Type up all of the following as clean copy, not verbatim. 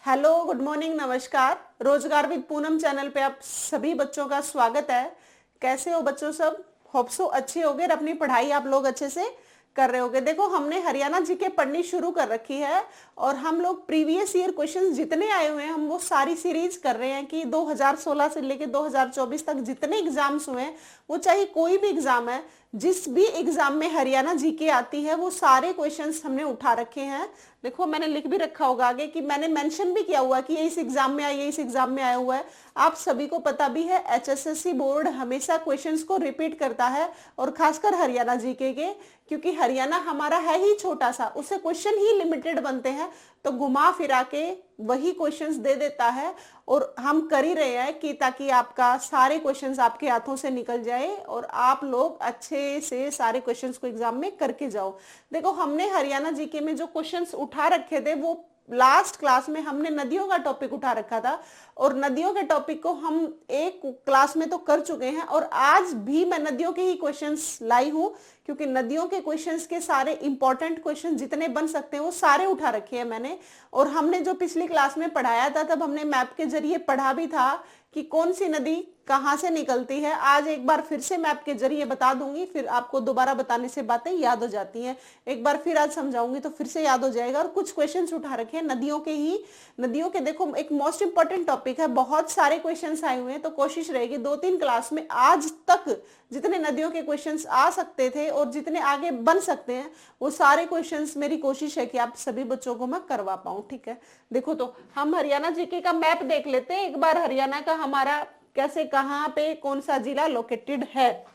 Hello, good morning, नमस्कार। रोजगार with Poonam channel पे आप सभी बच्चों का स्वागत है। कैसे हो बच्चों सब? होप सो अच्छे होगे और अपनी पढ़ाई आप लोग अच्छे से कर रहे होगे। देखो, हमने हरियाणा जीके पढ़नी शुरू कर रखी है और हम लोग प्रीवियस ईयर क्वेश्चंस जितने आए हुए हैं हम वो सारी सीरीज कर रहे हैं कि 2016 से लेके 2024 तक जितने एग्जाम्स हुए हैं, वो चाहे कोई भी एग्जाम है, जिस भी एग्जाम में हरियाणा जीके आती है वो सारे क्वेश्चंस हमने उठा रखे हैं। देखो, मैंने लिख भी रखा होगा आगे कि मैंने मेंशन भी किया हुआ कि ये इस एग्जाम में आया, ये इस एग्जाम में आया हुआ है। आप सभी को पता भी है, एचएसएससी बोर्ड हमेशा क्वेश्चंस को रिपीट करता है और खासकर हरियाणा जीके के, क्योंकि हरियाणा हमारा है ही छोटा सा, उससे क्वेश्चन ही लिमिटेड बनते हैं, तो घुमा फिरा के वही क्वेश्चंस दे देता है। और हम कर ही रहे हैं कि ताकि आपका सारे क्वेश्चंस आपके हाथों से निकल जाए और आप लोग अच्छे से सारे क्वेश्चंस को एग्जाम में करके जाओ। देखो, हमने हरियाणा जीके में जो क्वेश्चंस उठा रखे थे वो लास्ट क्लास में हमने नदियों का टॉपिक उठा रखा था और नदियों के टॉपिक को हम एक क्लास में तो कर चुके हैं और आज भी मैं नदियों के ही क्वेश्चंस लाई हूं, क्योंकि नदियों के क्वेश्चंस के सारे इंपॉर्टेंट क्वेश्चन जितने बन सकते हैं वो सारे उठा रखे हैं मैंने। और हमने जो पिछली क्लास में पढ़ाया था तब हमने मैप के जरिए पढ़ा भी था कि कौन सी नदी कहाँ से निकलती है। आज एक बार फिर से मैप के जरिए बता दूंगी, फिर आपको दोबारा बताने से बातें याद हो जाती हैं। एक बार फिर आज समझाऊंगी तो फिर से याद हो जाएगा। और कुछ क्वेश्चंस उठा रखे हैं नदियों के ही, नदियों के। देखो, एक मोस्ट इंपॉर्टेंट टॉपिक है, बहुत सारे क्वेश्चंस आए हुए हैं, तो कोशिश रहेगी 2-3 क्लास में आज तक जितने नदियों के क्वेश्चंस आ सकते थे और जितने आगे बन सकते हैं वो सारे क्वेश्चंस मेरी कोशिश है कि आप सभी बच्चों को मैं करवा पाऊं। ठीक है, देखो तो हम हरियाणा जीके का मैप देख लेते हैं एक बार। हरियाणा का हमारा कैसे, कहां पे कौन सा जिला लोकेटेड है।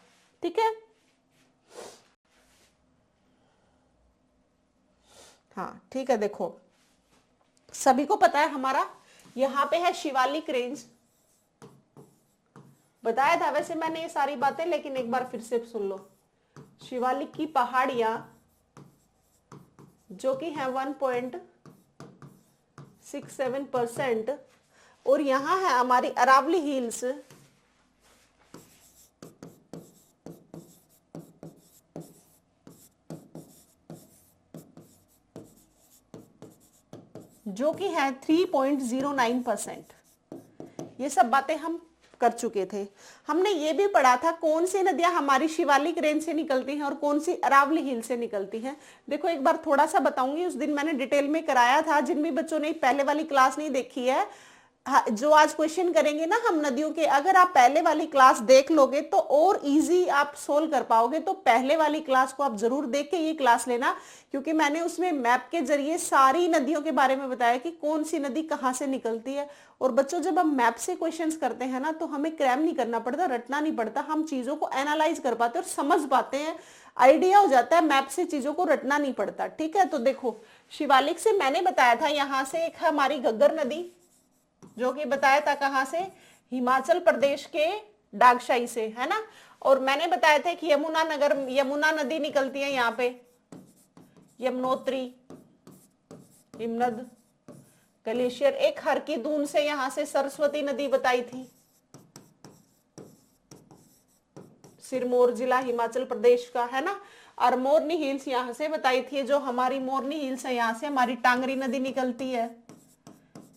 ठीक है, हाँ ठीक है। देखो, सभी को पता है हमारा यहाँ पे है शिवालिक रेंज। बताया था वैसे मैंने ये सारी बातें, लेकिन एक बार फिर से सुन लो। शिवालिक की पहाड़ियां जो कि है 1.67%, और यहां है हमारी अरावली हिल्स जो कि है 3.09%। ये सब बातें हम कर चुके थे। हमने ये भी पढ़ा था कौन सी नदियां हमारी शिवालिक रेंज से निकलती हैं और कौन सी अरावली हिल से निकलती हैं। देखो, एक बार थोड़ा सा बताऊंगी, उस दिन मैंने डिटेल में कराया था। जिन भी बच्चों ने पहले वाली क्लास नहीं देखी है, जो आज क्वेश्चन करेंगे ना हम नदियों के, अगर आप पहले वाली क्लास देख लोगे तो और इजी आप सोल्व कर पाओगे। तो पहले वाली क्लास को आप जरूर देख के ये क्लास लेना, क्योंकि मैंने उसमें मैप के जरिए सारी नदियों के बारे में बताया कि कौन सी नदी कहाँ से निकलती है। और बच्चों, जब हम मैप से क्वेश्चंस करते हैं ना तो हमें क्रैम नहीं करना पड़ता, रटना नहीं पड़ता, हम चीजों को एनालाइज कर पाते हैं और समझ पाते हैं, आइडिया हो जाता है। मैप से चीजों को रटना नहीं पड़ता। ठीक है, तो देखो, शिवालिक से मैंने बताया था यहाँ से एक हमारी घग्गर नदी, जो कि बताया था कहां से, हिमाचल प्रदेश के डागशाई से, है ना। और मैंने बताया था कि यमुना नदी निकलती है यहाँ पे, यमुनोत्री, हिमनद, ग्लेशियर। एक हर की दून से यहां से सरस्वती नदी बताई थी, सिरमौर जिला हिमाचल प्रदेश का, है ना। और मोरनी हिल्स यहां से बताई थी, जो हमारी मोरनी हिल्स है यहां से हमारी टांगरी नदी निकलती है।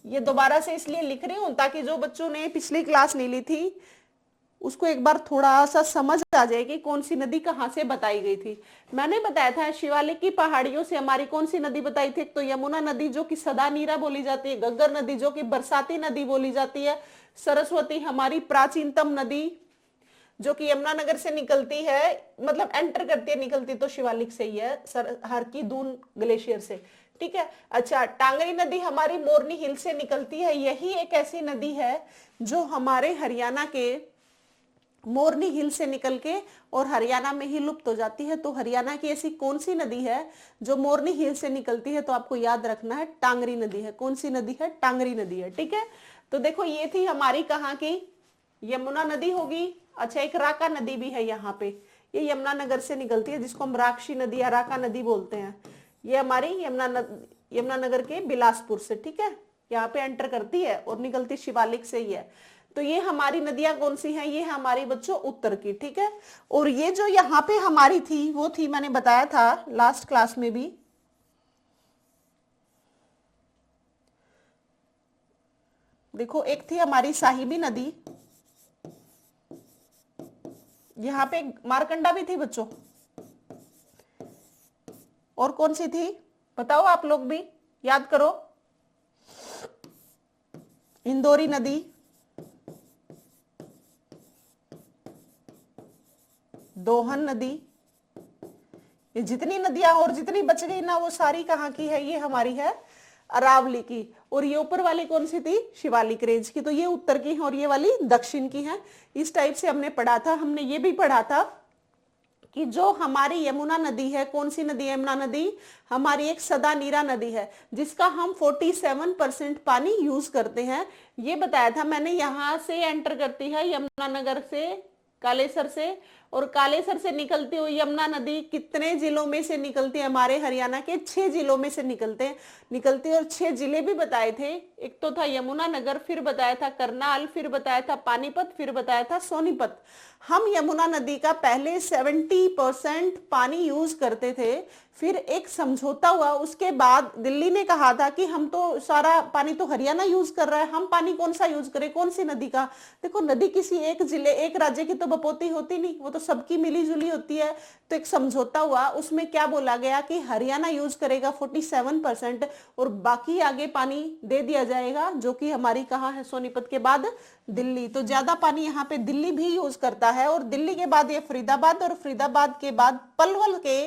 ये दोबारा से इसलिए लिख रही हूं ताकि जो बच्चों ने पिछली क्लास नहीं ली थी उसको एक बार थोड़ा सा समझ आ जाए कि कौन सी नदी कहां से बताई गई थी। मैंने बताया था शिवालिक की पहाड़ियों से हमारी कौन सी नदी बताई थी, तो यमुना नदी जो कि सदा नीरा बोली जाती है, घग्गर नदी जो कि बरसाती नदी बोली जाती है, सरस्वती हमारी प्राचीनतम नदी जो कि यमुनानगर से निकलती है, मतलब एंटर करती है, निकलती तो शिवालिक से ही है, हर की दून ग्लेशियर से। ठीक है, अच्छा, टांगरी नदी हमारी मोरनी हिल से निकलती है। यही एक ऐसी नदी है जो हमारे हरियाणा के मोरनी हिल से निकल के और हरियाणा में ही लुप्त हो जाती है। तो हरियाणा की ऐसी कौन सी नदी है जो मोरनी हिल से निकलती है, तो आपको याद रखना है टांगरी नदी है। कौन सी नदी है? टांगरी नदी है। ठीक है, तो देखो, ये थी हमारी कहाँ की, यमुना नदी होगी। अच्छा, एक राका नदी भी है यहाँ पे, ये यमुनानगर से निकलती है, जिसको हम राक्षी नदी या राका नदी बोलते हैं। ये हमारी यमुनानगर के बिलासपुर से, ठीक है, यहाँ पे एंटर करती है और निकलती शिवालिक से ही है। तो ये हमारी नदियां कौन सी हैं? ये है हमारी बच्चों उत्तर की। ठीक है, और ये जो यहाँ पे हमारी थी वो थी, मैंने बताया था लास्ट क्लास में भी, देखो एक थी हमारी साहिबी नदी, यहां पे मारकंडा भी थी बच्चों, और कौन सी थी बताओ आप लोग भी याद करो। इंदौरी नदी, दोहन नदी, ये जितनी नदियां और जितनी बच गई ना वो सारी कहाँ की है, ये हमारी है अरावली की। और ये ऊपर वाली कौन सी थी, शिवालिक रेंज की। तो ये उत्तर की है और ये वाली दक्षिण की है। इस टाइप से हमने पढ़ा था। हमने ये भी पढ़ा था कि जो हमारी यमुना नदी है, कौन सी नदी है यमुना नदी, हमारी एक सदा नीरा नदी है जिसका हम 47% पानी यूज करते हैं। ये बताया था मैंने। यहां से एंटर करती है यमुनानगर से, कालेसर से, और कालेसर से निकलती हुई यमुना नदी कितने जिलों में से निकलती है, हमारे हरियाणा के 6 जिलों में से निकलती है। और 6 जिले भी बताए थे, एक तो था यमुनानगर, फिर बताया था करनाल, फिर बताया था पानीपत, फिर बताया था सोनीपत। हम यमुना नदी का पहले 70% पानी यूज करते थे, फिर एक समझौता हुआ, उसके बाद दिल्ली ने कहा था कि हम तो सारा पानी तो हरियाणा यूज कर रहा है, हम पानी कौन सा यूज करें, कौन सी नदी का। देखो नदी किसी एक जिले एक राज्य की तो बपोती होती नहीं, वो तो सबकी मिली जुली होती है। तो एक समझौता हुआ, उसमें क्या बोला गया कि हरियाणा यूज करेगा 47% और बाकी आगे पानी दे दिया जाएगा, जो कि हमारी कहाँ है, सोनीपत के बाद दिल्ली। तो ज्यादा पानी यहाँ पे दिल्ली भी यूज करता है, और दिल्ली के बाद ये फरीदाबाद, और फरीदाबाद के बाद पलवल के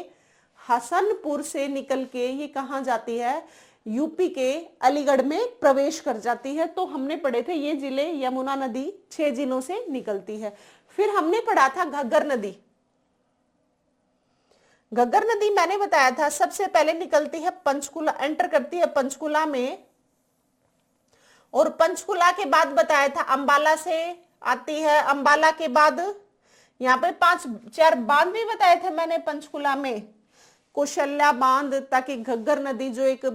हसनपुर से निकल के ये कहाँ जाती है, यूपी के अलीगढ़ में प्रवेश कर जाती है। तो हमने पढ़े थे ये जिले, यमुना नदी 6 जिलों से निकलती है। फिर हमने पढ़ा था घग्गर नदी। घग्गर नदी मैंने बताया था सबसे पहले निकलती है पंचकुला, एंटर करती है पंचकुला में, और पंचकुला के बाद बताया था अंबाला से आती है। अंबाला के बाद यहाँ पे 5-4 बांध भी बताए थे मैंने पंचकुला में, कौशल्या बांध, ताकि घग्गर नदी जो एक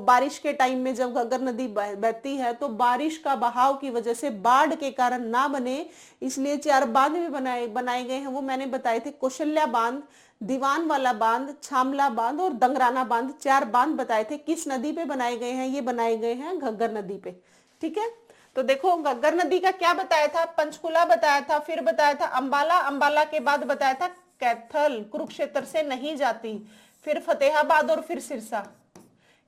बारिश के टाइम में जब घग्गर नदी बहती है तो बारिश का बहाव की वजह से बाढ़ के कारण ना बने, इसलिए 4 बांध भी बनाए गए हैं। वो मैंने बताए थे, कौशल्या बांध, दीवान वाला बांध, छामला बांध और दंगराना बांध। 4 बांध बताए थे। किस नदी पे बनाए गए हैं, ये बनाए गए हैं घग्गर नदी पे। ठीक है, तो देखो घग्गर नदी का क्या बताया था, पंचकुला बताया था, फिर बताया था अंबाला, अंबाला के बाद बताया था कैथल, कुरुक्षेत्र से नहीं जाती, फिर फतेहाबाद और फिर सिरसा,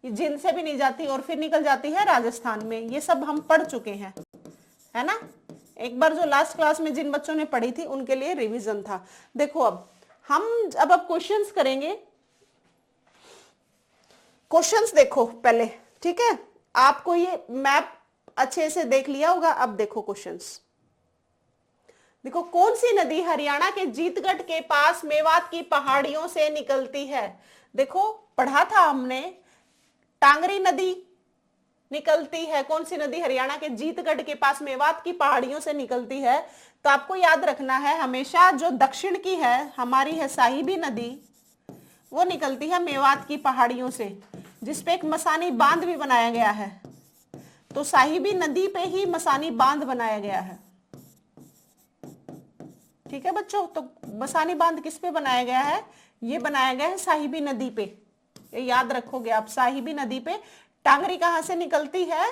जिन से भी नहीं जाती, और फिर निकल जाती है राजस्थान में। ये सब हम पढ़ चुके हैं, है ना। एक बार जो लास्ट क्लास में जिन बच्चों ने पढ़ी थी उनके लिए रिवीजन था। देखो अब क्वेश्चंस करेंगे। क्वेश्चंस देखो पहले, ठीक है। आपको ये मैप अच्छे से देख लिया होगा। अब देखो क्वेश्चंस। देखो कौन सी नदी हरियाणा के जीतगढ़ के पास मेवात की पहाड़ियों से निकलती है। देखो पढ़ा था हमने, टांगरी नदी निकलती है। कौन सी नदी हरियाणा के जीतगढ़ के पास मेवात की पहाड़ियों से निकलती है। तो आपको याद रखना है हमेशा, जो दक्षिण की है हमारी है साहिबी नदी, वो निकलती है मेवात की पहाड़ियों से, जिसपे एक मसानी बांध भी बनाया गया है। तो साहिबी नदी पे ही मसानी बांध बनाया गया है। ठीक है बच्चों, तो मसानी बांध किस पे बनाया गया है, ये बनाया गया है साहिबी नदी पे। ये याद रखोगे आप, साहिबी नदी पे। टांगरी कहां से निकलती है,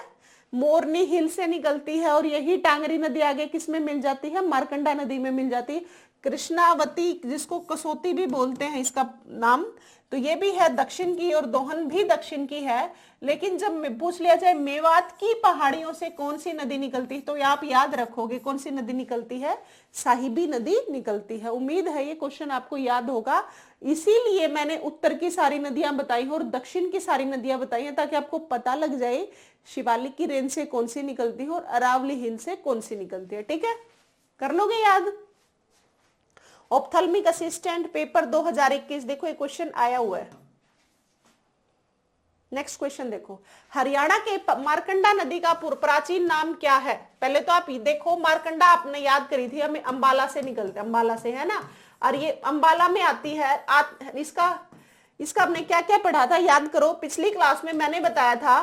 मोरनी हिल से निकलती है, और यही टांगरी नदी आगे किसमें मिल जाती है, मारकंडा नदी में मिल जाती है। कृष्णावती, जिसको कसौती भी बोलते हैं इसका नाम, तो ये भी है दक्षिण की, और दोहन भी दक्षिण की है। लेकिन जब पूछ लिया जाए मेवात की पहाड़ियों से कौन सी नदी निकलती है, तो आप याद रखोगे कौन सी नदी निकलती है, साहिबी नदी निकलती है। उम्मीद है ये क्वेश्चन आपको याद होगा, इसीलिए मैंने उत्तर की सारी नदियां बताई हैं और दक्षिण की सारी नदियां बताई हैं, ताकि आपको पता लग जाए शिवालिक की रेंज से कौन सी निकलती है और अरावली हिल से कौन सी निकलती है। ठीक है, कर लोगे याद। ऑप्थेल्मिक असिस्टेंट पेपर 2021, देखो ये क्वेश्चन आया हुआ है। नेक्स्ट क्वेश्चन देखो, हरियाणा के मारकंडा नदी का प्राचीन नाम क्या है। पहले तो आप देखो, मारकंडा आपने याद करी थी, हमें अंबाला से निकलते, अंबाला से, है ना, और ये अंबाला में आती है। इसका हमने क्या क्या पढ़ा था याद करो। पिछली क्लास में मैंने बताया था,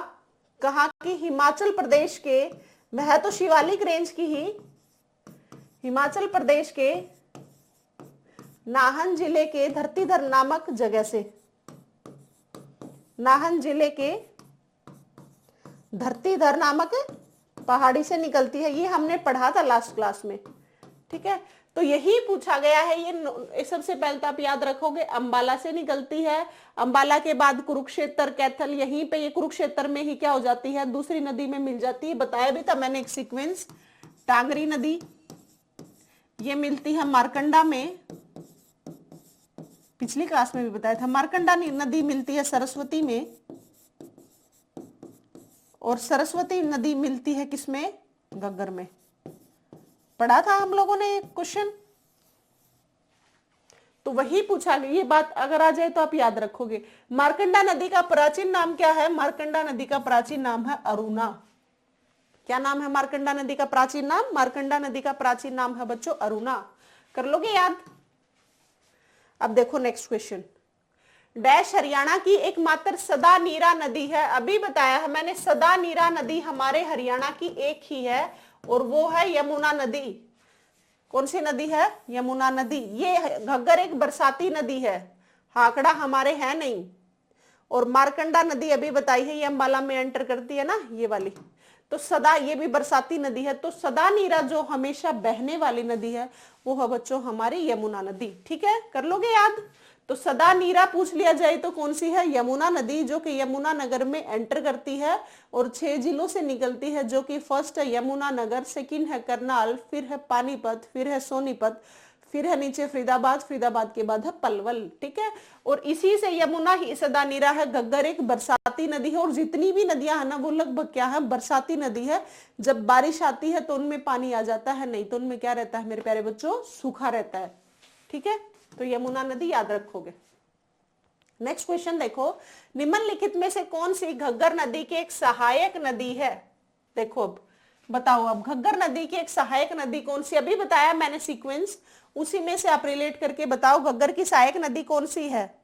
कहा कि हिमाचल प्रदेश के, वह तो शिवालिक रेंज की ही, हिमाचल प्रदेश के नाहन जिले के धरतीधर नामक जगह से, नाहन जिले के धरतीधर नामक पहाड़ी से निकलती है, ये हमने पढ़ा था लास्ट क्लास में, ठीक है। तो यही पूछा गया है, ये सबसे पहले तो आप याद रखोगे अंबाला से निकलती है, अंबाला के बाद कुरुक्षेत्र, कैथल, यहीं पे ये कुरुक्षेत्र में ही क्या हो जाती है, दूसरी नदी में मिल जाती है। बताया भी था मैंने एक सीक्वेंस, टांगरी नदी ये मिलती है मारकंडा में, पिछली क्लास में भी बताया था। मारकंडा नदी मिलती है सरस्वती में, और सरस्वती नदी मिलती है किसमें, घग्गर में। पढ़ा था हम लोगों ने क्वेश्चन, तो वही पूछा गया। ये बात अगर आ जाए तो आप याद रखोगे। मारकंडा नदी का प्राचीन नाम क्या है, मारकंडा नदी का प्राचीन नाम है अरुणा। क्या नाम है मारकंडा नदी का प्राचीन नाम, मारकंडा नदी का प्राचीन नाम है बच्चों अरुणा। कर लोगे याद। अब देखो नेक्स्ट क्वेश्चन, डैश हरियाणा की एकमात्र सदा नीरा नदी है। अभी बताया है मैंने, सदा नीरा नदी हमारे हरियाणा की एक ही है, और वो है यमुना नदी। कौन सी नदी है, यमुना नदी। ये घग्गर एक बरसाती नदी है, हाकड़ा हमारे है नहीं। और मारकंडा नदी अभी बताई है, ये अंबाला में एंटर करती है ना, ये वाली। तो सदा, ये भी बरसाती नदी है। तो सदा नीरा जो हमेशा बहने वाली नदी है वो है बच्चों हमारी यमुना नदी, ठीक है। कर लोगे याद। तो सदा नीरा पूछ लिया जाए तो कौन सी है, यमुना नदी, जो कि यमुना नगर में एंटर करती है और 6 जिलों से निकलती है, जो कि फर्स्ट है यमुना नगर, सेकंड है करनाल, फिर है पानीपत, फिर है सोनीपत, फिर है नीचे फरीदाबाद, फरीदाबाद के बाद है पलवल, ठीक है। और इसी से यमुना ही सदा नीरा है। घग्गर एक बरसाती नदी है, और जितनी भी नदियां है ना वो लगभग क्या है, बरसाती नदी है। जब बारिश आती है तो उनमें पानी आ जाता है, नहीं तो उनमें क्या रहता है मेरे प्यारे बच्चों, सूखा रहता है, ठीक है। तो यमुना नदी याद रखोगे। नेक्स्ट क्वेश्चन देखो, निम्नलिखित में से कौन सी घग्गर नदी की एक सहायक नदी है। देखो अब बताओ, अब घग्गर नदी की एक सहायक नदी कौन सी, अभी बताया मैंने सीक्वेंस, उसी में से आप रिलेट करके बताओ घग्गर की सहायक नदी कौन सी है।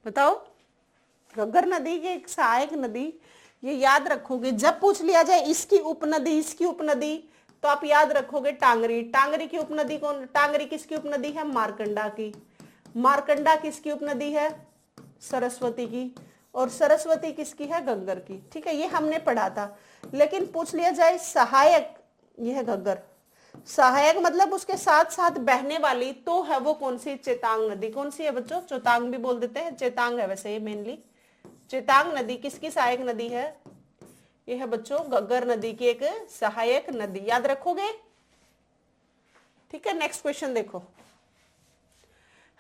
बताओ, घग्गर नदी की एक सहायक नदी, ये याद रखोगे। जब पूछ लिया जाए इसकी उपनदी, इसकी उपनदी, तो आप याद रखोगे टांगरी। टांगरी की उपनदी कौन, टांगरी किसकी उपनदी है, मारकंडा की। मारकंडा किसकी उपनदी है, सरस्वती की। और सरस्वती किसकी है, घग्गर की, ठीक है। ये हमने पढ़ा था। लेकिन पूछ लिया जाए सहायक, यह है घग्गर, सहायक मतलब उसके साथ साथ बहने वाली, तो है वो कौन सी, चेतांग नदी। कौन सी है बच्चों, चेतांग भी बोल देते हैं, चेतांग है वैसे ये मेनली। चेतांग नदी किसकी सहायक नदी है, ये है बच्चों घग्गर नदी की एक सहायक नदी, याद रखोगे, ठीक है। नेक्स्ट क्वेश्चन देखो,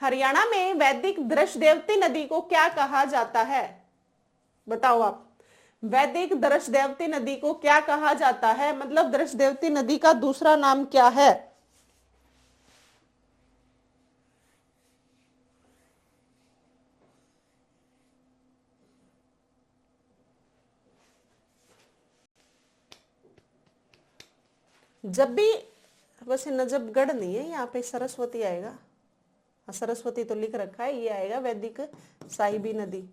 हरियाणा में वैदिक दृशदेवती नदी को क्या कहा जाता है। बताओ आप, वैदिक दृशदेवती नदी को क्या कहा जाता है, मतलब दृशदेवती नदी का दूसरा नाम क्या है। जब भी, वैसे नजफगढ़ नहीं है, यहाँ पे सरस्वती आएगा, सरस्वती तो लिख रखा है, ये आएगा वैदिक साहिबी नदी।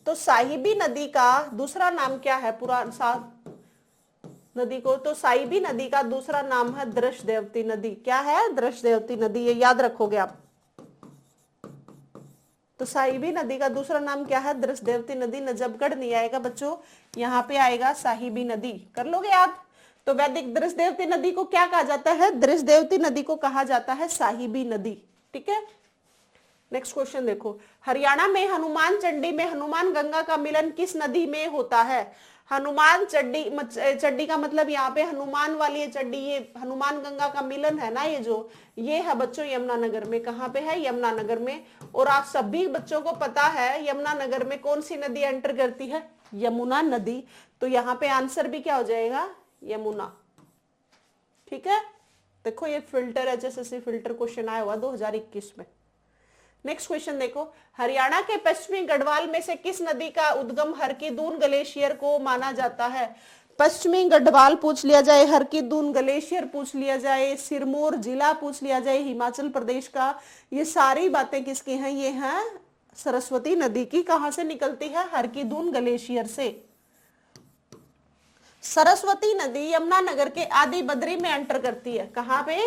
तो साहिबी नदी का दूसरा नाम क्या है, नदी को, तो साहिबी नदी का दूसरा नाम है दृशदेवती नदी। क्या है, दृशदेवती नदी, ये याद रखोगे आप। तो साहिबी नदी का दूसरा नाम क्या है, दृशदेवती नदी। नजफगढ़ नहीं आएगा बच्चों, यहाँ पे आएगा साहिबी नदी। कर लोगे याद। तो वैदिक दृशदेवती नदी को क्या कहा जाता है, दृशदेवती नदी को कहा जाता है साहिबी नदी, ठीक है। नेक्स्ट क्वेश्चन देखो, हरियाणा में हनुमान चंडी में हनुमान गंगा का मिलन किस नदी में होता है। हनुमान चड्डी, चड्डी का मतलब यहाँ पे हनुमान वाली है चड्डी, ये हनुमान गंगा का मिलन है ना, ये है बच्चों यमुनानगर में। कहाँ पे है, यमुनानगर में। और आप सभी बच्चों को पता है यमुनानगर में कौन सी नदी एंटर करती है, यमुना नदी। तो यहाँ पे आंसर भी क्या हो जाएगा, यमुना, ठीक है। देखो ये फिल्टर एचएसएससी फिल्टर क्वेश्चन आया हुआ 2021 में। नेक्स्ट क्वेश्चन देखो, हरियाणा के पश्चिमी गढ़वाल में से किस नदी का उद्गम हर की दून ग्लेशियर को माना जाता है। पश्चिमी गढ़वाल पूछ लिया जाए, हरकी-दून ग्लेशियर पूछ लिया जाए, सिरमौर जिला पूछ लिया जाए हिमाचल प्रदेश का, ये सारी बातें किसकी हैं? ये हैं सरस्वती नदी की। कहां से निकलती है? हरकी-दून ग्लेशियर से। सरस्वती नदी यमुनानगर के आदि बद्री में एंटर करती है। कहां पे?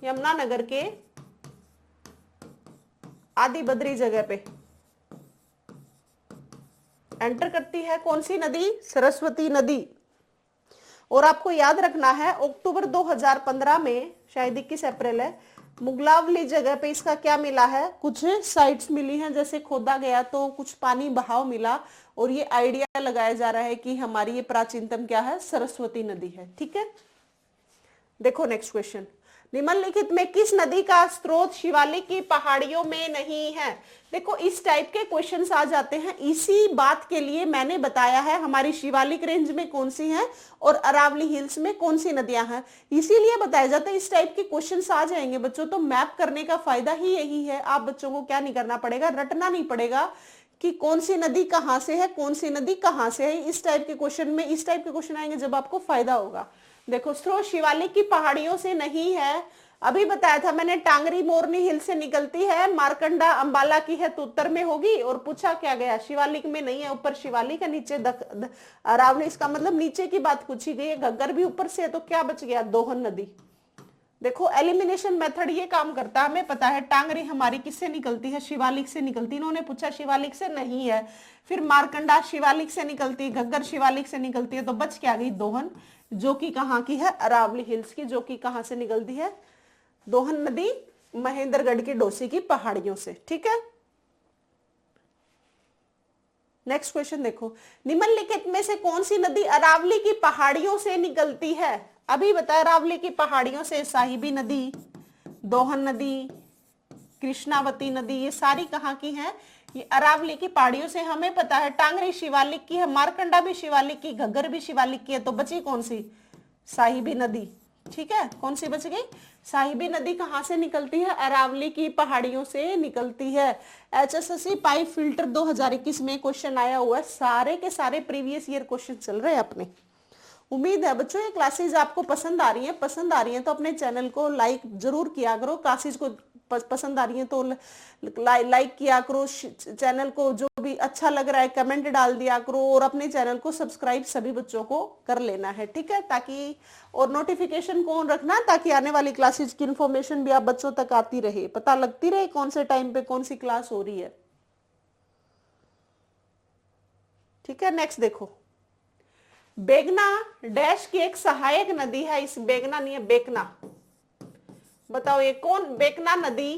यमुनानगर के आदि बद्री जगह पे एंटर करती है। कौन सी नदी? सरस्वती नदी। और आपको याद रखना है अक्टूबर 2015 में, शायद 21 अप्रैल है, मुगलावली जगह पे इसका क्या मिला है? कुछ साइट्स मिली हैं, जैसे खोदा गया तो कुछ पानी बहाव मिला और ये आइडिया लगाया जा रहा है कि हमारी ये प्राचीनतम क्या है? सरस्वती नदी है। ठीक है, देखो नेक्स्ट क्वेश्चन, निम्नलिखित में किस नदी का स्रोत शिवालिक की पहाड़ियों में नहीं है? देखो इस टाइप के क्वेश्चंस आ जाते हैं, इसी बात के लिए मैंने बताया है हमारी शिवालिक रेंज में कौन सी है और अरावली हिल्स में कौन सी नदियां हैं, इसीलिए बताया जाता है। इस टाइप के क्वेश्चंस आ जाएंगे बच्चों, तो मैप करने का फायदा ही यही है। आप बच्चों को क्या नहीं करना पड़ेगा? रटना नहीं पड़ेगा कि कौन सी नदी कहां से है, कौन सी नदी कहां से है। इस टाइप के क्वेश्चन में, इस टाइप के क्वेश्चन आएंगे जब आपको फायदा होगा। देखो स्रोत शिवालिक की पहाड़ियों से नहीं है, अभी बताया था मैंने, टांगरी मोरनी हिल से निकलती है, मारकंडा अंबाला की है तो उत्तर में होगी। और पूछा क्या गया? शिवालिक में नहीं है, ऊपर शिवालिक है, नीचे अरावली, इसका मतलब नीचे की बात पूछी गई है। घग्गर भी ऊपर से है तो क्या बच गया? दोहन नदी। देखो एलिमिनेशन मेथड ये काम करता है, हमें पता है टांगरी हमारी किससे निकलती है? शिवालिक से निकलती। इन्होंने पूछा शिवालिक से नहीं है, फिर मारकंडा शिवालिक से निकलती, घग्गर शिवालिक से निकलती है, तो बच क्या गई? दोहन, जो कि कहाँ की है? अरावली हिल्स की, जो कि कहाँ से निकलती है? दोहन नदी महेंद्रगढ़ की डोसी की पहाड़ियों से। ठीक है, नेक्स्ट क्वेश्चन देखो, निम्नलिखित में से कौन सी नदी अरावली की पहाड़ियों से निकलती है? अभी बताया अरावली की पहाड़ियों से साहिबी नदी, दोहन नदी, कृष्णावती नदी, ये सारी कहाँ की हैं? ये अरावली की पहाड़ियों से। हमें पता है टांगरी शिवालिक की है, मारकंडा भी शिवालिक की, घग्गर भी शिवालिक की है, तो बची कौन सी? साहिबी नदी। ठीक है, कौन सी बच गई? साहिबी नदी कहां से निकलती है? अरावली की पहाड़ियों से निकलती है। HSSC पाइप फिल्टर 2021 में क्वेश्चन आया हुआ है, सारे के सारे प्रीवियस ईयर क्वेश्चन चल रहे हैं अपने। उम्मीद है बच्चों ये क्लासेस आपको पसंद आ रही हैं, पसंद आ रही हैं तो अपने चैनल को लाइक जरूर किया करो। क्लासेस को पसंद आ रही है तो लाइक किया करो, चैनल को जो भी अच्छा लग रहा है कमेंट डाल दिया करो, और अपने चैनल को सब्सक्राइब सभी बच्चों को कर लेना है। ठीक है, ताकि और नोटिफिकेशन को ऑन रखना, ताकि आने वाली क्लासेस की इंफॉर्मेशन भी आप बच्चों तक आती रहे, पता लगती रहे कौन से टाइम पे कौन सी क्लास हो रही है। ठीक है, नेक्स्ट देखो, बेगना डैश की एक सहायक नदी है, इस बेगना नहीं है बेकना, बताओ ये कौन? बेकना नदी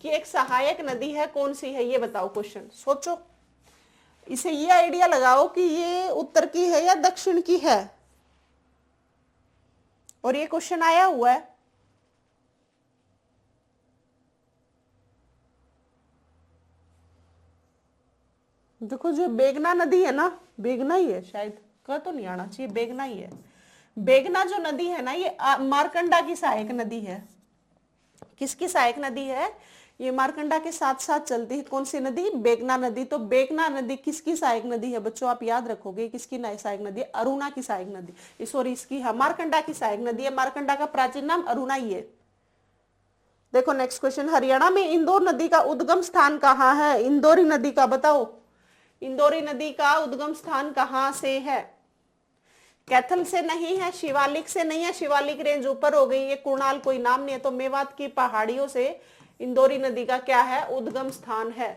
की एक सहायक नदी है, कौन सी है ये बताओ। क्वेश्चन सोचो, इसे ये आइडिया लगाओ कि ये उत्तर की है या दक्षिण की है, और ये क्वेश्चन आया हुआ है। देखो जो बेगना नदी है ना, बेगना ही है शायद, कह तो नहीं आना चाहिए, बेगना ही है। बेगना जो नदी है ना, ये मारकंडा की सहायक नदी है। किसकी सहायक नदी है? ये मारकंडा के साथ साथ चलती है। कौन सी नदी? बेगना नदी। तो बेगना नदी किसकी सहायक नदी है बच्चों? आप याद रखोगे किसकी सहायक नदी है? अरुणा की सहायक नदी, सॉरी इसकी मारकंडा की सहायक नदी है। मारकंडा का प्राचीन नाम अरुणा ही है। देखो नेक्स्ट क्वेश्चन, हरियाणा में इंदौर नदी का उद्गम स्थान कहाँ है? इंदौरी नदी का बताओ, इंदौरी नदी का उद्गम स्थान कहां से है? कैथल से नहीं है, शिवालिक से नहीं है, शिवालिक रेंज ऊपर हो गई, ये कुणाल कोई नाम नहीं है, तो मेवात की पहाड़ियों से इंदौरी नदी का क्या है? उद्गम स्थान है।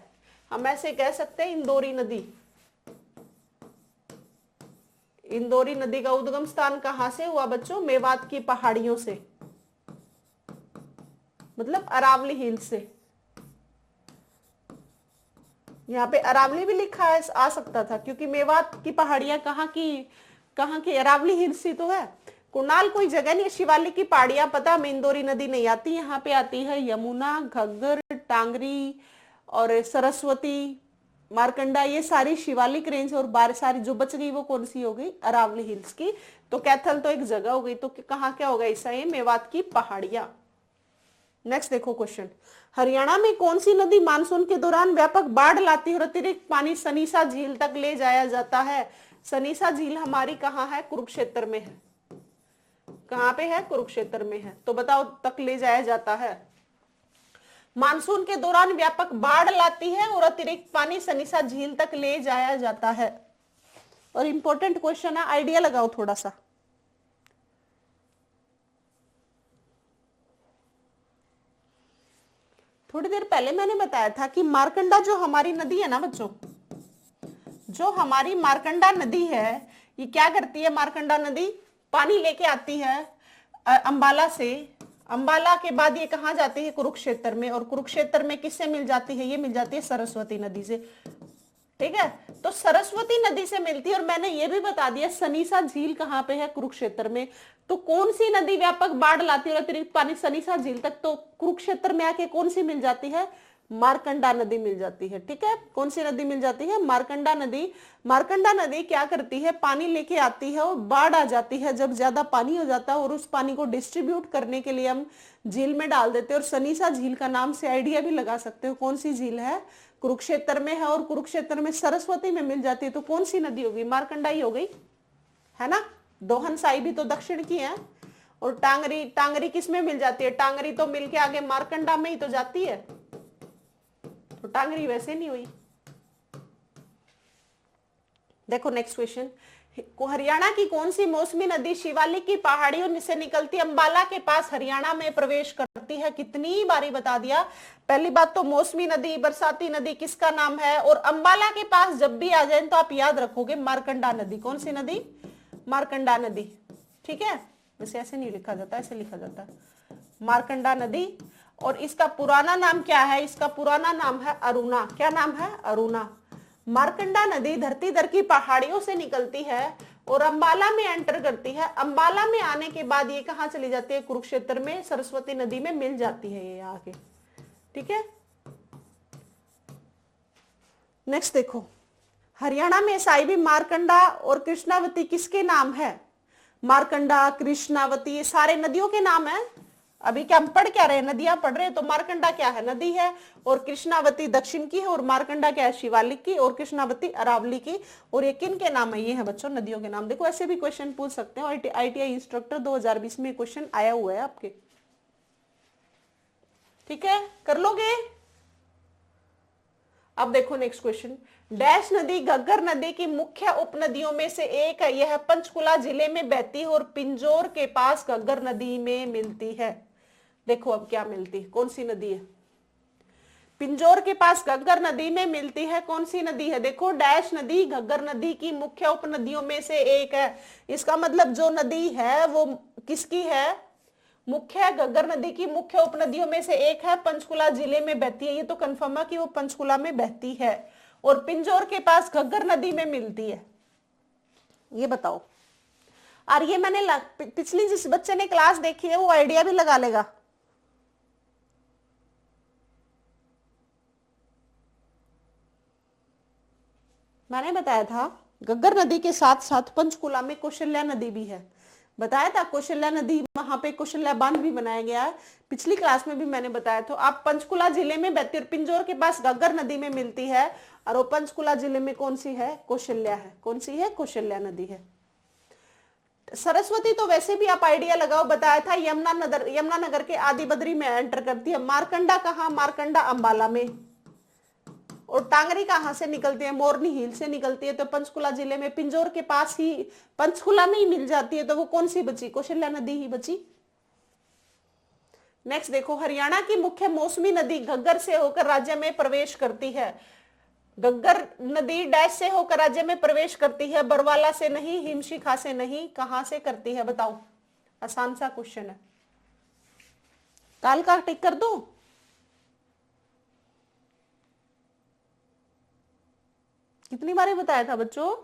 हम ऐसे कह सकते हैं इंदौरी नदी, इंदौरी नदी का उद्गम स्थान कहां से हुआ बच्चों? मेवात की पहाड़ियों से, मतलब अरावली हिल से। यहाँ पे अरावली भी लिखा है, आ सकता था, क्योंकि मेवात की पहाड़ियां कहाँ की? अरावली हिल्स ही तो है। कुणाल कोई जगह नहीं है। शिवालिक की पहाड़ियां पता, में इंदौरी नदी नहीं आती, यहाँ पे आती है यमुना, घग्गर, टांगरी और सरस्वती, मारकंडा, ये सारी शिवालिक रेंज। और सारी जो बच गई वो कौन सी हो गई? अरावली हिल्स की। तो कैथल तो एक जगह हो गई, तो कहाँ क्या होगा इसका? ये मेवात की पहाड़ियां। नेक्स्ट देखो क्वेश्चन, हरियाणा में कौन सी नदी मानसून के दौरान व्यापक बाढ़ लाती है और अतिरिक्त पानी सनीसा झील तक ले जाया जाता है? सनीसा झील हमारी कहाँ है? कुरुक्षेत्र में है। कहाँ पे है? कुरुक्षेत्र में है। तो बताओ तक ले जाया जाता है। मानसून के दौरान व्यापक बाढ़ लाती है और अतिरिक्त पानी सनीसा झील तक ले जाया जाता है। और इंपॉर्टेंट क्वेश्चन है, आइडिया लगाओ थोड़ा सा। थोड़ी देर पहले मैंने बताया था कि मारकंडा जो हमारी नदी है ना बच्चों, जो हमारी मारकंडा नदी है, ये क्या करती है? मारकंडा नदी पानी लेके आती है अंबाला से। अंबाला के बाद ये कहाँ जाती है? कुरुक्षेत्र में। और कुरुक्षेत्र में किससे मिल जाती है? ये मिल जाती है सरस्वती नदी से। ठीक है, तो सरस्वती नदी से मिलती है। और मैंने ये भी बता दिया सनीसा झील कहाँ पे है? कुरुक्षेत्र में। तो कौन सी नदी व्यापक बाढ़ लाती है और अतिरिक्त पानी सनीसा झील तक? तो कुरुक्षेत्र में आके कौन सी मिल जाती है? मारकंडा नदी मिल जाती है। ठीक है, कौन सी नदी मिल जाती है? मारकंडा नदी। मारकंडा नदी क्या करती है? पानी लेके आती है और बाढ़ आ जाती है जब ज्यादा पानी हो जाता है, और उस पानी को डिस्ट्रीब्यूट करने के लिए हम झील में डाल देते हैं। और सनीसा झील का नाम से आइडिया भी लगा सकते हो कौन सी झील है? कुरुक्षेत्र में है। और कुरुक्षेत्र में सरस्वती में मिल जाती है, तो कौन सी नदी होगी? मारकंडा ही हो गई, है ना। दोहनसाई भी तो दक्षिण की है। और टांगरी, टांगरी किस में मिल जाती है? टांगरी तो मिलके आगे मारकंडा में ही तो जाती है, तो टांगरी वैसे नहीं हुई। देखो नेक्स्ट क्वेश्चन, हरियाणा की कौन सी मौसमी नदी शिवालिक की पहाड़ियों से निकलती अंबाला के पास हरियाणा में प्रवेश करती है? कितनी बारी बता दिया। पहली बात तो मौसमी नदी, बरसाती नदी किसका नाम है? और अंबाला के पास जब भी आ जाए तो आप याद रखोगे मारकंडा नदी। कौन सी नदी? मारकंडा नदी। ठीक है, वैसे ऐसे नहीं लिखा जाता, ऐसे लिखा जाता है मारकंडा नदी। और इसका पुराना नाम क्या है? इसका पुराना नाम है अरुणा। क्या नाम है? अरुणा। मारकंडा नदी धरती दर की पहाड़ियों से निकलती है और अंबाला में एंटर करती है। अंबाला में आने के बाद ये कहां चली जाती है? कुरुक्षेत्र में सरस्वती नदी में मिल जाती है ये आके। ठीक है, नेक्स्ट देखो, हरियाणा में साहिबी मारकंडा और कृष्णावती किसके नाम है? मारकंडा, कृष्णावती, ये सारे नदियों के नाम है। अभी क्या हम पढ़ क्या रहे? नदियां पढ़ रहे हैं। तो मारकंडा क्या है? नदी है। और कृष्णावती दक्षिण की है। और मारकंडा क्या है? शिवालिक की। और कृष्णावती अरावली की। और ये किन के नाम है? ये है बच्चों नदियों के नाम। देखो ऐसे भी क्वेश्चन पूछ सकते हो। ITI इंस्ट्रक्टर 2020 में क्वेश्चन आया हुआ है आपके। ठीक है, कर लोगे। अब देखो नेक्स्ट क्वेश्चन, डैश नदी घग्गर नदी की मुख्य उपनदियों में से एक है। यह पंचकुला जिले में बहती है और पिंजौर के पास घग्गर नदी में मिलती है। देखो अब क्या मिलती, कौन सी नदी है? पिंजौर के पास घग्गर नदी में मिलती है। कौन सी नदी है? देखो डैश नदी घग्गर नदी की मुख्य उपनदियों में से एक है। इसका मतलब जो नदी है वो किसकी है? मुख्य, घग्गर नदी की मुख्य उपनदियों में से एक है, पंचकुला जिले में बहती है। ये तो कंफर्म है कि वो पंचकुला में बहती है और पिंजौर के पास घग्गर नदी में मिलती है। ये बताओ। और ये मैंने पिछली जिस बच्चे ने क्लास देखी है वो आइडिया भी लगा लेगा। मैंने बताया था घग्गर नदी के साथ साथ पंचकुला में कौशल्या नदी भी है। बताया था कौशल्या नदी, वहां पे कौशल्या बांध भी बनाया गया है। पिछली क्लास में भी मैंने बताया। तो आप पंचकुला जिले में बहती और पिंजौर के पास घग्गर नदी में मिलती है। और वो पंचकुला जिले में कौन सी है? कौशल्या है। कौन सी है? कौशल्या नदी है। सरस्वती तो वैसे भी आप आइडिया लगाओ, बताया था यमुनानगर के आदिबद्री में एंटर करती है। मारकंडा कहाँ? मारकंडा अंबाला में। और टांगरी कहां से निकलती है? मोरनी हिल से निकलती है। तो पंचकुला जिले में पिंजौर के पास ही, पंचकुला में ही मिल जाती है। तो वो कौन सी बची? कौशल्या नदी ही बची। नेक्स्ट देखो, हरियाणा की मुख्य मौसमी नदी घग्गर से होकर राज्य में प्रवेश करती है। घग्गर नदी डैश से होकर राज्य में प्रवेश करती है। बरवाला से नहीं, हिमशिखा से नहीं, कहां से करती है? बताओ, आसान सा क्वेश्चन है। काल का टिक कर दो। कितनी बार बताया था बच्चों?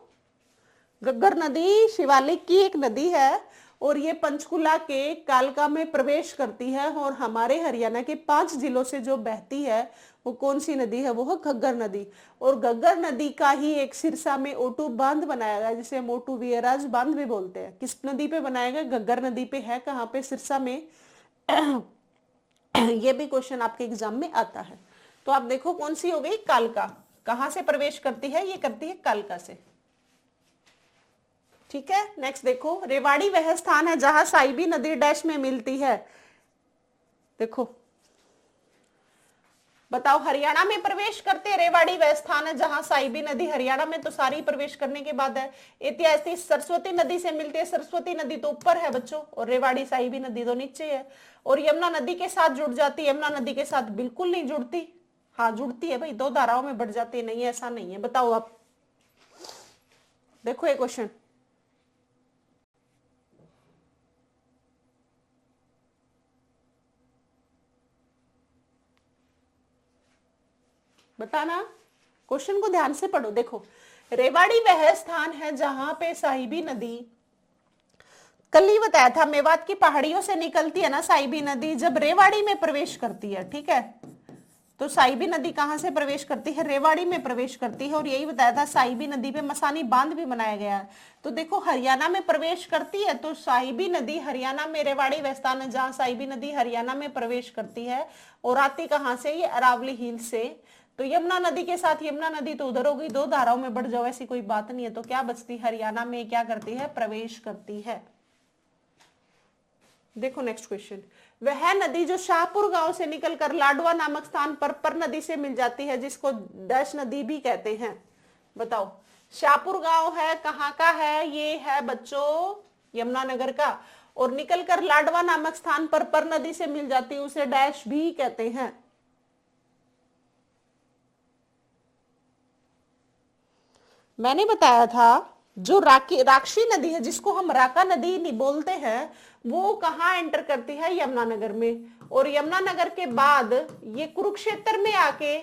घग्गर नदी शिवालिक की एक नदी है और ये पंचकुला के कालका में प्रवेश करती है। और हमारे हरियाणा के 5 जिलों से जो बहती है वो कौन सी नदी है? वो है घग्गर नदी। और घग्गर नदी का ही एक सिरसा में ओटू बांध बनाया गया, जिसे हम ओटू वियराज बांध भी बोलते हैं। किस नदी पे बनाया गया? घग्गर नदी पे। है कहाँ पे? सिरसा में। ये भी क्वेश्चन आपके एग्जाम में आता है। तो आप देखो कौन सी हो गई? कालका। कहां से प्रवेश करती है? ये करती है कालका से। ठीक है, नेक्स्ट देखो, रेवाड़ी वह स्थान है जहां साइबी नदी डैश में मिलती है। देखो बताओ, हरियाणा में प्रवेश करते हैं, रेवाड़ी वह स्थान है जहां साइबी नदी, हरियाणा में तो सारी प्रवेश करने के बाद है। ऐतिहासिक सरस्वती नदी से मिलती है, सरस्वती नदी तो ऊपर है बच्चों और रेवाड़ी साइबी नदी तो नीचे है। और यमुना नदी के साथ जुड़ जाती है, यमुना नदी के साथ बिल्कुल नहीं जुड़ती। हाँ जुड़ती है भाई, दो धाराओं में बढ़ जाती है, नहीं ऐसा नहीं है। बताओ आप, देखो ये क्वेश्चन, बताना, क्वेश्चन को ध्यान से पढ़ो। देखो, रेवाड़ी वह स्थान है जहां पे साहिबी नदी, कल ही बताया था, मेवात की पहाड़ियों से निकलती है ना साहिबी नदी, जब रेवाड़ी में प्रवेश करती है, ठीक है, तो साहिबी नदी कहां से प्रवेश करती है, रेवाड़ी में प्रवेश करती है। और यही बताया था, साहिबी नदी पे मसानी बांध भी बनाया गया है। तो देखो, हरियाणा में प्रवेश करती है तो साहिबी नदी हरियाणा में, रेवाड़ी वह स्थान है जहां साहिबी नदी हरियाणा में प्रवेश करती है। और आती कहां से, ये अरावली हिल से। तो यमुना नदी के साथ, यमुना नदी तो उधर हो गई, दो धाराओं में बढ़ जाओ, ऐसी कोई बात नहीं है। तो क्या बचती, हरियाणा में क्या करती है, प्रवेश करती है। देखो नेक्स्ट क्वेश्चन, वह नदी जो शाहपुर गांव से निकलकर लाडवा नामक स्थान पर नदी से मिल जाती है, जिसको डैश नदी भी कहते हैं। बताओ, शाहपुर गांव है, कहाँ का है, ये है बच्चों यमुनानगर का। और निकलकर लाडवा नामक स्थान पर नदी से मिल जाती है, उसे डैश भी कहते हैं। मैंने बताया था, जो राक्षी नदी है, जिसको हम राका नदी नहीं बोलते हैं, वो कहाँ एंटर करती है, यमुनानगर में। और यमुनानगर के बाद ये कुरुक्षेत्र में आके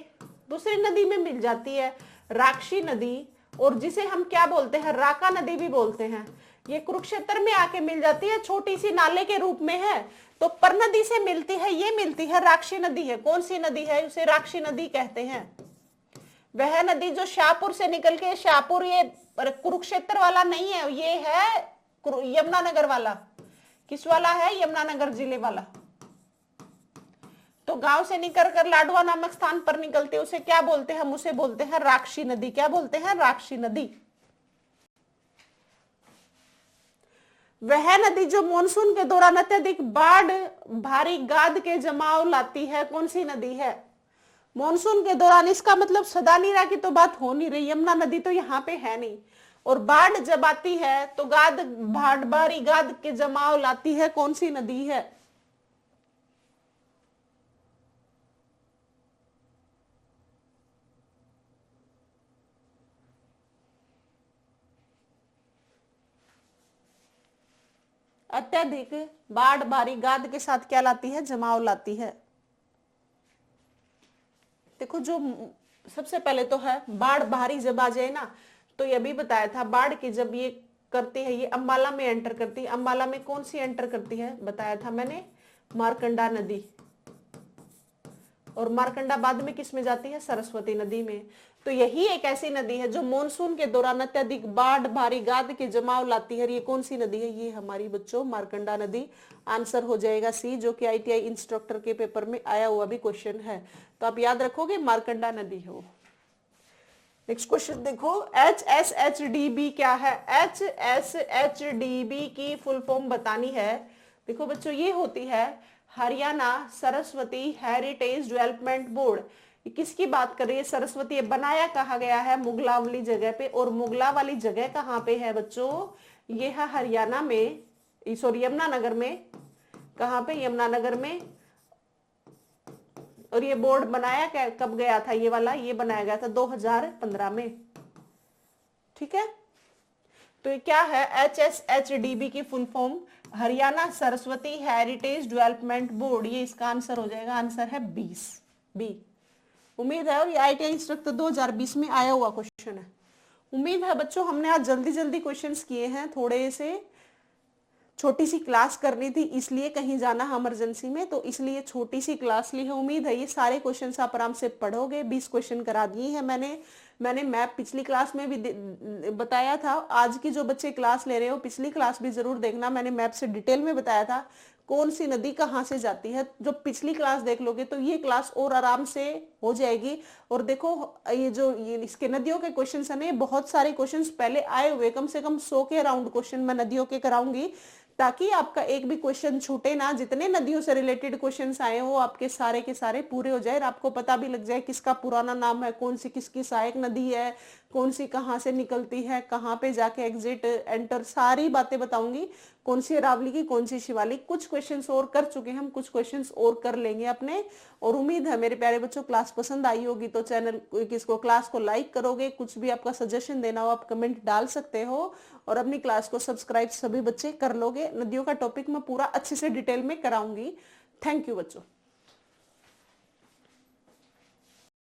दूसरी नदी में मिल जाती है, राक्षी नदी। और जिसे हम क्या बोलते हैं, राका नदी भी बोलते हैं। ये कुरुक्षेत्र में आके मिल जाती है, छोटी सी नाले के रूप में है। तो पर नदी से मिलती है, ये मिलती है, राक्षी नदी है। कौन सी नदी है, उसे राक्षी नदी कहते हैं। वह नदी जो शाहपुर से निकल के, शाहपुर ये कुरुक्षेत्र वाला नहीं है, ये है यमुनानगर वाला। किस वाला है, यमुनानगर जिले वाला। तो गांव से निकल कर लाडवा नामक स्थान पर निकलते, उसे क्या बोलते हैं, हम उसे बोलते हैं राक्षी नदी। क्या बोलते हैं, राक्षी नदी। वह नदी जो मानसून के दौरान अत्यधिक बाढ़, भारी गाद के जमाव लाती है, कौन सी नदी है, मॉनसून के दौरान। इसका मतलब सदा नीरा की तो बात हो नहीं रही, यमुना नदी तो यहाँ पे है नहीं। और बाढ़ जब आती है तो भारी गाद के जमाव लाती है, कौन सी नदी है। अत्यधिक बाढ़ भारी गाद के साथ क्या लाती है, जमाव लाती है। देखो, जो सबसे पहले तो है, बाढ़ भारी जब आ जाए ना, तो ये भी बताया था, बाढ़ की जब ये करती है, ये अंबाला में एंटर करती है। अंबाला में कौन सी एंटर करती है, बताया था मैंने, मारकंडा नदी। और मारकंडा बाद में किस में जाती है, सरस्वती नदी में। तो यही एक ऐसी नदी है जो मॉनसून के दौरान अत्यधिक बाढ़ भारी गाद के जमाव लाती है। ये कौन सी नदी है, ये हमारी बच्चों मारकंडा नदी। आंसर हो जाएगा सी, जो कि ITI इंस्ट्रक्टर के पेपर में आया हुआ भी क्वेश्चन है, तो आप याद रखोगे, मारकंडा नदी है वो। नेक्स्ट क्वेश्चन देखो, HSHDB क्या है, HSHDB की फुल फॉर्म बतानी है। देखो बच्चों, ये होती है Haryana Saraswati heritage development board. किसकी बात कर रही है, सरस्वती। बनाया कहा गया है, मुगला वाली जगह पे। और मुगला वाली जगह कहाँ पे है बच्चों, ये है हरियाणा में, सॉरी यमुनानगर में। कहाँ पे, यमुनानगर में। और ये बोर्ड बनाया कब गया था, ये वाला, ये बनाया गया था 2015 में, ठीक है। तो ये क्या है, HSHDB की full form Haryana Saraswati heritage development board. ये इसका आंसर हो जाएगा, आंसर है 20 बी। उम्मीद है, और ये ITI इंस्ट्रक्टर 2020 में आया हुआ क्वेश्चन है। उम्मीद है बच्चों, हमने आज जल्दी जल्दी क्वेश्चंस किए हैं, थोड़े से छोटी सी क्लास करनी थी, इसलिए कहीं जाना इमरजेंसी में, तो इसलिए छोटी सी क्लास ली है। उम्मीद है ये सारे क्वेश्चंस आप आराम से पढ़ोगे। 20 क्वेश्चन करा दिए हैं मैंने। मैंने मैप पिछली क्लास में भी बताया था। आज की जो बच्चे क्लास ले रहे हो पिछली क्लास भी जरूर देखना, मैंने मैप से डिटेल में बताया था कौन सी नदी कहाँ से जाती है। जो पिछली क्लास देख लोगे तो ये क्लास और आराम से हो जाएगी। और देखो ये इसके नदियों के क्वेश्चंस है ना, ये बहुत सारे क्वेश्चंस पहले आए हुए, कम से कम 100 के अराउंड क्वेश्चन मैं नदियों के कराऊंगी, ताकि आपका एक भी क्वेश्चन छूटे ना। जितने नदियों से रिलेटेड क्वेश्चंस आए वो आपके सारे के सारे पूरे हो जाए और आपको पता भी लग जाए किसका पुराना नाम है, कौन सी किसकी सहायक नदी है, कौन सी कहाँ से निकलती है, कहाँ पे जाके एग्जिट एंटर, सारी बातें बताऊंगी। कौन सी अरावली की, कौन सी शिवालिक। कुछ क्वेश्चंस और कर चुके हैं हम, कुछ क्वेश्चंस और कर लेंगे अपने। और उम्मीद है मेरे प्यारे बच्चों क्लास पसंद आई होगी, तो चैनल किसको क्लास को लाइक करोगे। कुछ भी आपका सजेशन देना हो आप कमेंट डाल सकते हो, और अपनी क्लास को सब्सक्राइब सभी बच्चे कर लोगे। नदियों का टॉपिक मैं पूरा अच्छे से डिटेल में कराऊंगी। थैंक यू बच्चों।